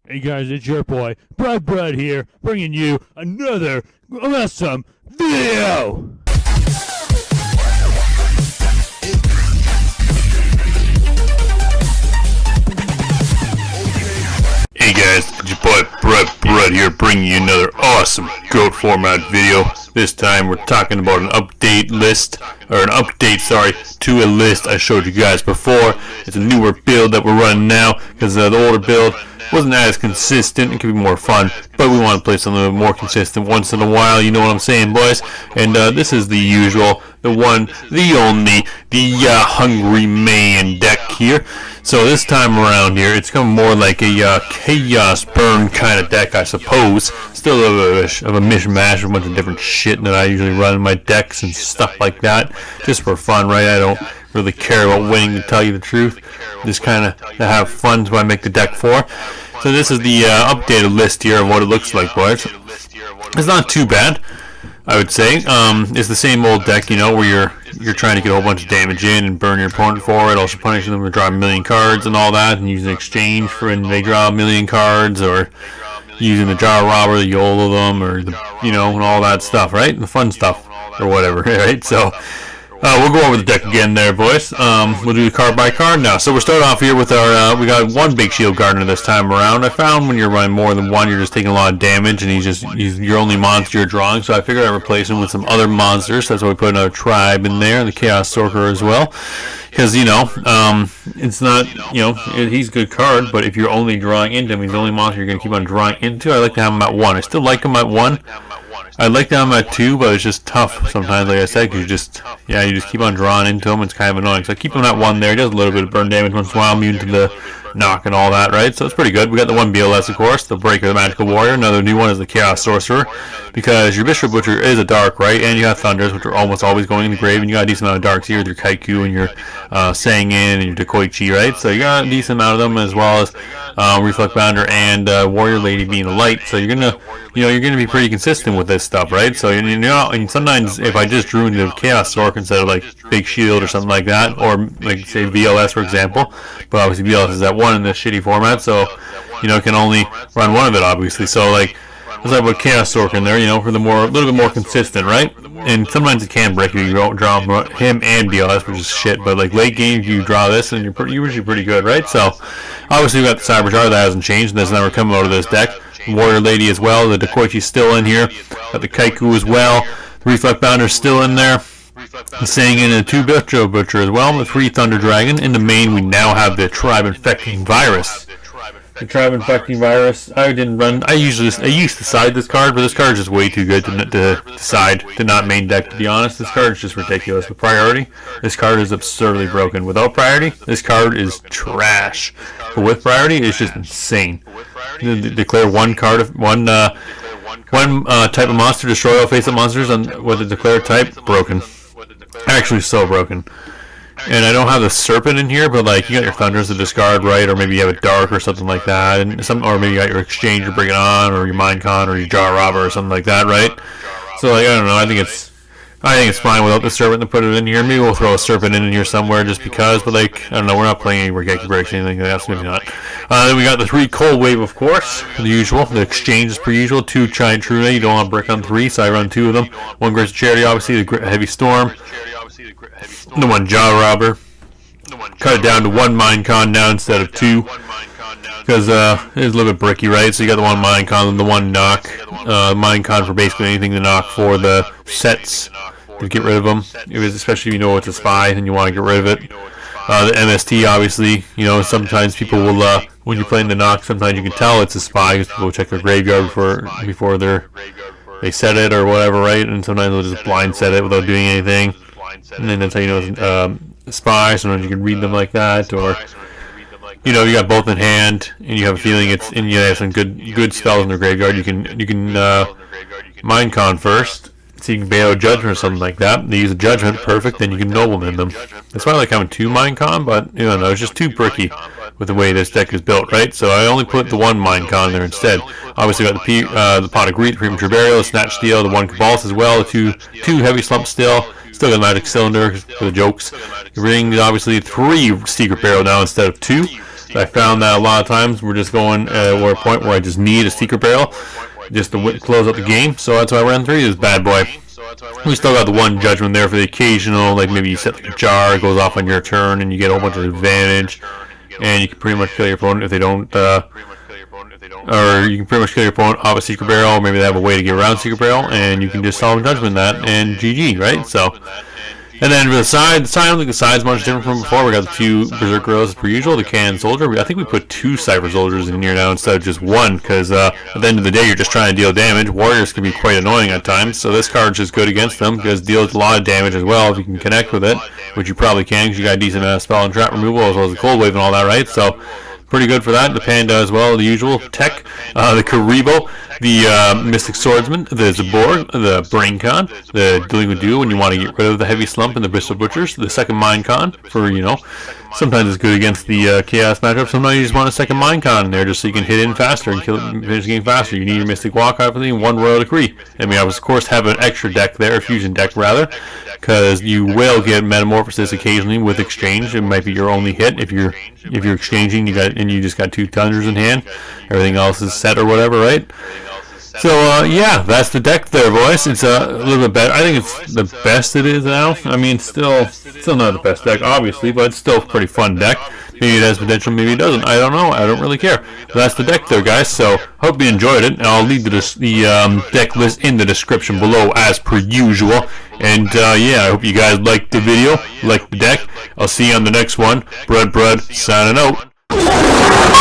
Hey guys, it's your boy, Brad here, bringing you another awesome video! Hey guys, it's your boy Brad here, bringing you another awesome GOAT format video. This time we're talking about an update, to a list I showed you guys before. It's a newer build that we're running now, because the older build wasn't as consistent. It could be more fun, but we want to play something more consistent once in a while, you know what I'm saying, boys? And this is the usual, the one, the only, the Hungry Man deck here. So this time around here, it's come more like a Chaos Burn kind of deck, I suppose. Still a mishmash of a bunch of different shit that I usually run in my decks and stuff like that, just for fun, right? I don't really care about winning, to tell you the truth. Just kind of to have fun is what I make the deck for. So this is the updated list here of what it looks like, boys. It's not too bad, I would say. It's the same old deck, you know, where you're trying to get a whole bunch of damage in and burn your opponent for it, also punishing them for drawing a million cards and all that, and using exchange for when they draw a million cards, or using the Jar Robber, the YOLO them, or the, you know, and all that stuff, right? The fun stuff, or whatever, right? So we'll go over the deck again there, boys. We'll do card by card now. So we'll start off here with our, we got one Big Shield Gardener this time around. I found when you're running more than one, you're just taking a lot of damage, and he's your only monster you're drawing. So I figured I'd replace him with some other monsters. That's why we put another Tribe in there, the Chaos Sorcerer as well. Because, you know, it's not, you know, he's a good card, but if you're only drawing into him, he's the only monster you're going to keep on drawing into. I like to have him at 1. I still like him at 1. I'd like to have him at 2, but it's just tough sometimes, like I said, because you just keep on drawing into him. It's kind of annoying. So I keep him at 1 there. He does a little bit of burn damage once in a while, immune to the knock and all that, right? So it's pretty good. We got the one BLS, of course, the Breaker, the Magical Warrior. Another new one is the Chaos Sorcerer, because your Bishop Butcher is a dark, right? And you have Thunders, which are almost always going in the grave, and you got a decent amount of darks here with your Kaiku and your Sangin and your Dekoichi, right? So you got a decent amount of them, as well as Reflect Bounder and Warrior Lady being a light. So you're gonna be pretty consistent with this stuff, right? So you know, and sometimes if I just drew into Chaos Sork instead of like Big Shield or something like that, or like say VLS for example, but obviously VLS is at 1 in this shitty format, so you know, can only run one of it, obviously. So like, let's talk about Chaos Sork in there, you know, for the a little bit more consistent, right? And sometimes it can break you don't draw him and BLS, which is shit, but like late game you draw this and you're usually pretty good, right? So obviously we got the Cyberjar, that hasn't changed, and that's never coming out of this deck. Warrior Lady as well, the Dekoichi's still in here, got the Kaiku as well, the Reflect Bounder's still in there, and staying in a 2 Butcher as well, the 3 Thunder Dragon. In the main we now have the Tribe Infecting Virus. The Tribe Infecting Virus, I used to side this card, but this card is just way too good to side, to not main deck, to be honest. This card is just ridiculous. With priority, this card is absurdly broken. Without priority, this card is trash. But with priority, it's just insane. Declare one type of monster, destroy all face-up monsters with a declared type, broken. Actually, so broken. And I don't have the Serpent in here, but like you got your Thunders to discard, right? Or maybe you have a Dark or something like that, and or maybe you got your Exchange to bring it on, or your Minecon, or your Jar Robber or something like that, right? So like, I don't know. I think it's fine without the Serpent to put it in here. Maybe we'll throw a Serpent in here somewhere just because, but like, I don't know. We're not playing any Regeki Breaks or anything like that, so maybe not. Then we got the 3 Cold Wave, of course, the usual. The Exchange is per usual. 2 Giant Truna. You don't want to brick on 3, so I run 2 of them. 1 Grace of Charity, obviously. The Heavy Storm. The 1 Jar Robber. Cut it down to 1 Minecon now instead of 2, because it's a little bit bricky, right? So you got the 1 Minecon and the 1 knock. Minecon for basically anything to knock for the sets, to get rid of them. Especially if you know it's a spy and you want to get rid of it. The MST, obviously, you know, sometimes people will, when you're playing the knock, sometimes you can tell it's a spy because people will check their graveyard before they set it or whatever, right? And sometimes they'll just blind set it without doing anything. And then that's how you know it's spy. Sometimes you can read them like that, or you know, you got both in hand, and you have a feeling and you have some good spells in the graveyard. You can Minecon first, so you can bail Judgment or something like that. They use a Judgment, perfect. Then you can Nobleman them. That's why I like having 2 Minecon, but you know, it's just too bricky with the way this deck is built, right? So I only put the 1 Minecon there instead. Obviously, got the Pot of Greed, the Premature Burial, the Snatch Steel, the 1 Cabals as well, the 2 Heavy Slump Still. Still got a Magic Cylinder for the jokes. Ring, obviously 3 Secret Barrel now instead of 2. I found that a lot of times we're just going we're at a point where I just need a secret barrel just to close out the game. So that's why I ran 3 this bad boy. We still got the one judgment there for the occasional, like maybe you set like a jar, it goes off on your turn, and you get a whole bunch of advantage, and you can pretty much kill your opponent if they don't, or you can pretty much kill your opponent off a secret barrel, or maybe they have a way to get around secret barrel, and you can just solve judgment that, and GG, right? So, and then for the side, I don't think the side's much different from before. We got the 2 Berserk Guerrillas as per usual, the Cannon Soldier. I think we put 2 Cypher Soldiers in here now instead of just 1, because at the end of the day, you're just trying to deal damage. Warriors can be quite annoying at times, so this card's just good against them, because it deals a lot of damage as well if you can connect with it, which you probably can, because you got a decent amount of spell and trap removal, as well as the Cold Wave and all that, right? So, pretty good for that. The Panda as well, the usual tech, the Karibo, the Mystic Swordsman, the Zabor, the Brain Con, the Delinquent Duo when you want to get rid of the Heavy Slump and the Bristol Butchers, the second Mind Con for, sometimes it's good against the Chaos matchup, sometimes you just want a second Mind Con in there just so you can hit in faster and finish the game faster. You need your Mystic Walk, obviously, and 1 Royal Decree. And we of course have an extra deck there, a fusion deck rather, because you will get Metamorphosis occasionally with exchange. It might be your only hit if you're exchanging, you just got 2 Thunders in hand. Everything else is set or whatever, right? So, yeah, that's the deck there, boys. It's a little bit better. I think it's the best it is now. I mean, still not the best deck, obviously, but it's still a pretty fun deck. Maybe it has potential, maybe it doesn't. I don't know. I don't really care. But that's the deck there, guys. So, hope you enjoyed it. And I'll leave the deck list in the description below, as per usual. And, yeah, I hope you guys liked the video, liked the deck. I'll see you on the next one. Brud, signing out.